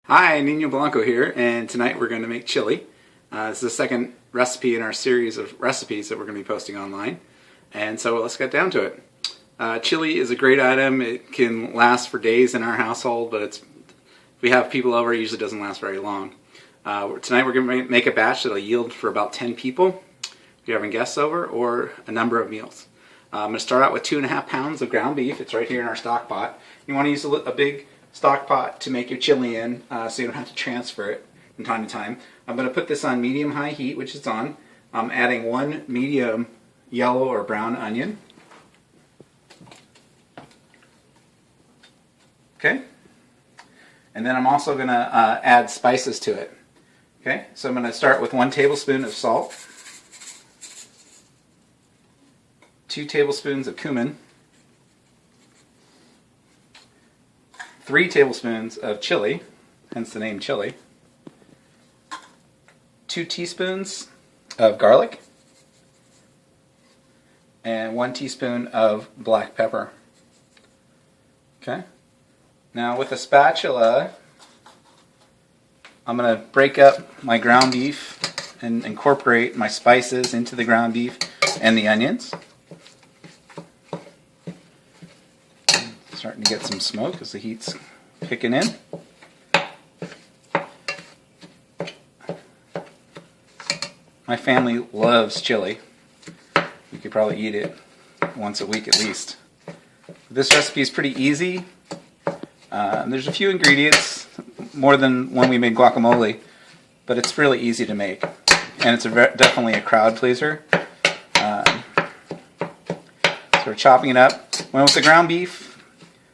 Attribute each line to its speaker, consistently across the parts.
Speaker 1: Hi, Nino Blanco here, and tonight we're going to make chili. This is the second recipe in our series of recipes that we're going to be posting online, and so let's get down to it. Chili is a great item. It can last for days in our household, but if we have people over, it usually doesn't last very long. Tonight we're going to make a batch that will yield for about 10 people if you're having guests over, or a number of meals. I'm going to start out with 2.5 pounds of ground beef. It's right here in our stock pot. You want to use a big stock pot to make your chili in, so you don't have to transfer it from time to time. I'm going to put this on medium-high heat, which it's on. I'm adding 1 medium yellow or brown onion. Okay. And then I'm also going to add spices to it. Okay. So I'm going to start with 1 tablespoon of salt, 2 tablespoons of cumin, 3 tablespoons of chili, hence the name chili, 2 teaspoons of garlic, and 1 teaspoon of black pepper. Okay. Now with a spatula, I'm going to break up my ground beef and incorporate my spices into the ground beef and the onions. Starting to get some smoke as the heat's kicking in. My family loves chili. You could probably eat it once a week at least. This recipe is pretty easy. There's a few ingredients, more than when we made guacamole, but it's really easy to make. And it's definitely a crowd pleaser. So we're chopping it up. When with the ground beef,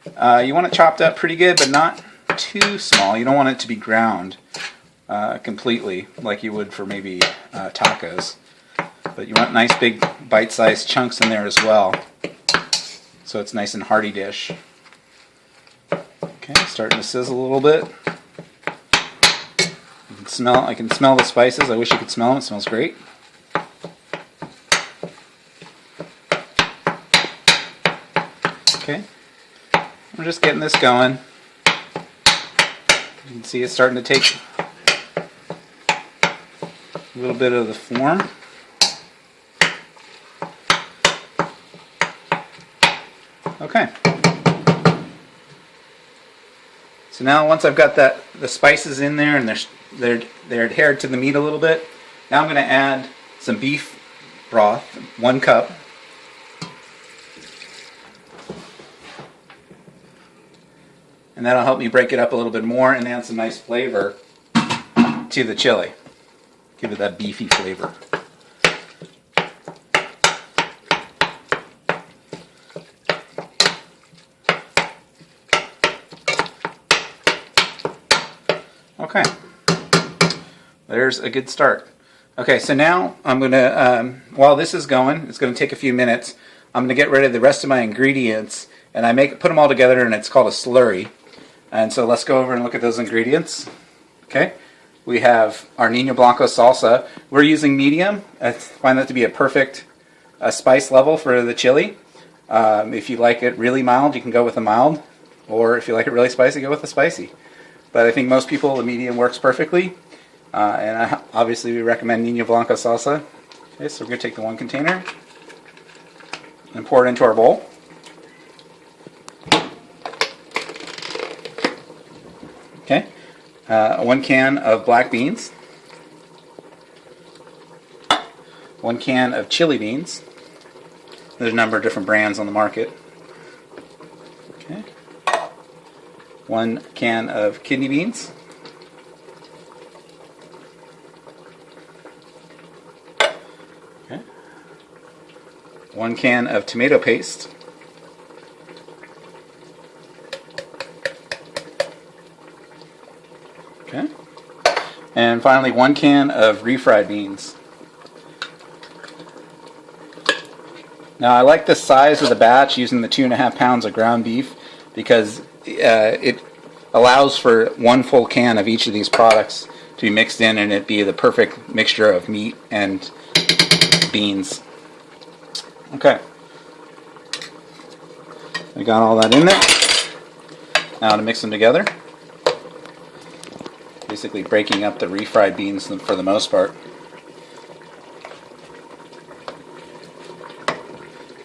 Speaker 1: you want it chopped up pretty good, but not too small. You don't want it to be ground completely like you would for maybe tacos. But you want nice big bite-sized chunks in there as well, so it's nice and hearty dish. Okay, starting to sizzle a little bit. I can smell the spices. I wish you could smell them. It smells great. Okay. We're just getting this going. You can see it's starting to take a little bit of the form. Okay. So now once I've got the spices in there and they're adhered to the meat a little bit, now I'm going to add some beef broth, 1 cup. And that'll help me break it up a little bit more and add some nice flavor to the chili. Give it that beefy flavor. Okay. There's a good start. Okay, so now I'm going to, while this is going, it's going to take a few minutes, I'm going to get rid of the rest of my ingredients, and put them all together, and it's called a slurry. And so let's go over and look at those ingredients. Okay, we have our Nino Blanco salsa. We're using medium. I find that to be a perfect spice level for the chili. If you like it really mild, you can go with a mild, or if you like it really spicy, go with a spicy. But I think most people, the medium works perfectly. And obviously we recommend Nino Blanco salsa. Okay, so we're going to take the 1 container and pour it into our bowl. Okay, 1 can of black beans, 1 can of chili beans. There's a number of different brands on the market. Okay, 1 can of kidney beans, okay, 1 can of tomato paste, okay, and finally 1 can of refried beans. Now I like the size of the batch using the 2.5 pounds of ground beef because it allows for 1 full can of each of these products to be mixed in and it be the perfect mixture of meat and beans. Okay, I got all that in there. Now to mix them together. Basically breaking up the refried beans for the most part.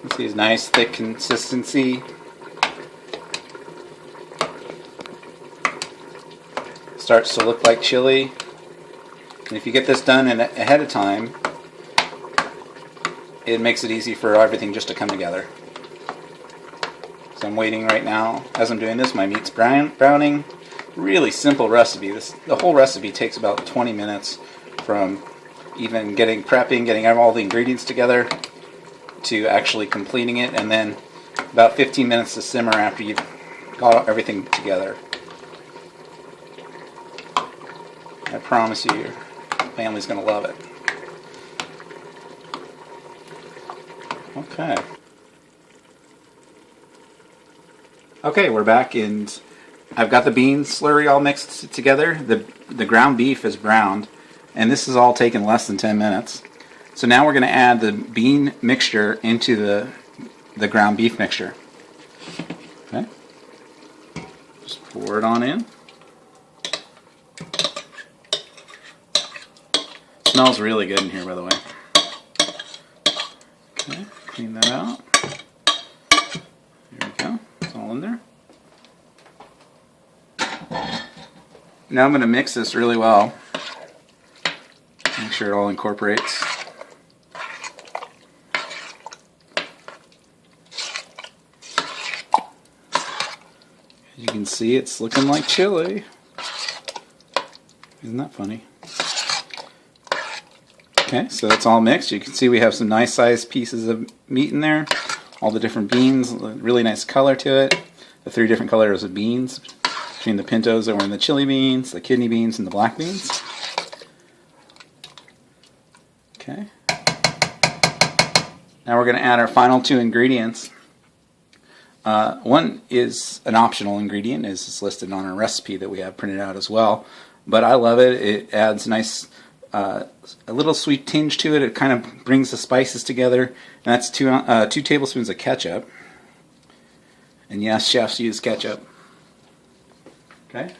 Speaker 1: You see his nice thick consistency. Starts to look like chili. And if you get this done ahead of time, it makes it easy for everything just to come together. So I'm waiting right now. As I'm doing this, my meat's browning. Really simple recipe. The whole recipe takes about 20 minutes from even prepping, getting all the ingredients together, to actually completing it, and then about 15 minutes to simmer after you've got everything together. I promise you, your family's going to love it. Okay. Okay, we're back, and I've got the bean slurry all mixed together. The ground beef is browned, and this is all taken less than 10 minutes. So now we're going to add the bean mixture into the ground beef mixture. Okay. Just pour it on in. Smells really good in here, by the way. Okay, clean that out. There we go. It's all in there. Now I'm going to mix this really well. Make sure it all incorporates. As you can see, it's looking like chili. Isn't that funny? Okay, so it's all mixed. You can see we have some nice sized pieces of meat in there. All the different beans, really nice color to it. The 3 different colors of beans between the pintos that were in the chili beans, the kidney beans, and the black beans. Okay. Now we're going to add our final 2 ingredients. One is an optional ingredient, as it's listed on our recipe that we have printed out as well. But I love it. It adds nice, a little sweet tinge to it. It kind of brings the spices together. And that's 2 tablespoons of ketchup. And yes, chefs use ketchup. Okay.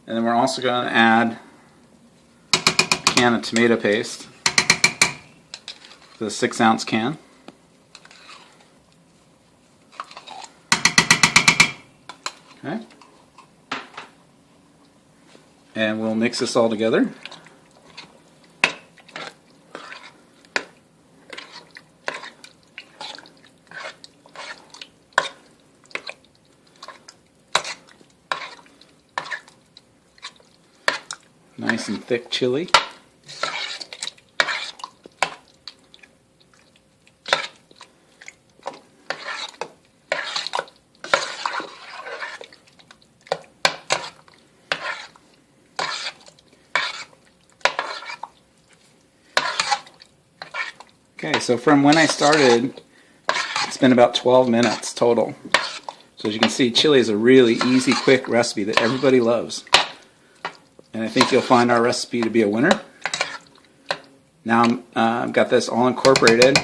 Speaker 1: And then we're also going to add a can of tomato paste. The 6-ounce can. Okay. And we'll mix this all together. Nice and thick chili. Okay, so from when I started, it's been about 12 minutes total. So as you can see, chili is a really easy, quick recipe that everybody loves. And I think you'll find our recipe to be a winner. Now I've got this all incorporated.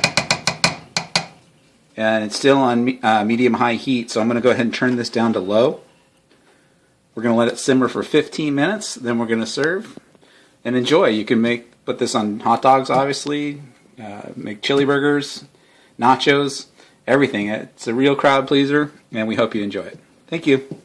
Speaker 1: And it's still on medium-high heat, so I'm going to go ahead and turn this down to low. We're going to let it simmer for 15 minutes, then we're going to serve. And enjoy. You can put this on hot dogs, obviously. Make chili burgers, nachos, everything. It's a real crowd pleaser, and we hope you enjoy it. Thank you.